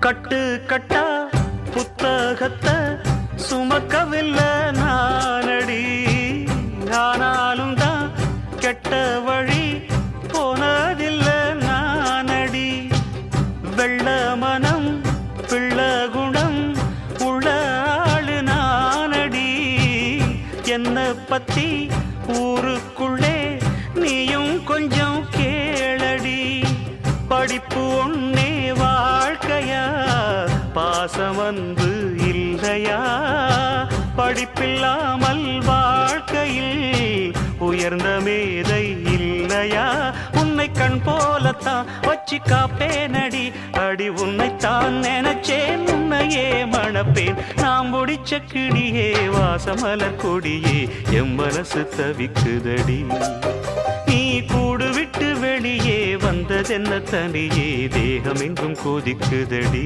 கட்டு கட்டா புத்தகத்தை சுமக்கவில்லை நானடி, ஆனாலும் தான் கெட்ட வழி போனதில்லை நானடி. வெள்ள மனம் பிள்ள குணம் உள்ள ஆளு நானடி. என்ன பத்தி ஊருக்குள்ளே நீயும் கொஞ்சம் கேளடி. படிப்பு ஒன்னே வாழ்க்கையா, பாசம் வந்து இல்லையா? படிப்பில்லாமல் வாழ்க்கையில் உயர்ந்த மேதை இல்லையா? உன்னை கண் போலத்தான் வச்சு காப்பேனடி. அடி உன்னைத்தான் நினைச்சேன், உன்னையே மணப்பேன். நாம் முடிச்ச கிளியே வாசமலர் கொடியே, எம் மனசு தவிக்குதடி. நீ கூடு விட்டு வெளியே வந்ததென்ன தனியே, தேகம் எங்கும் கொதிக்குதடி.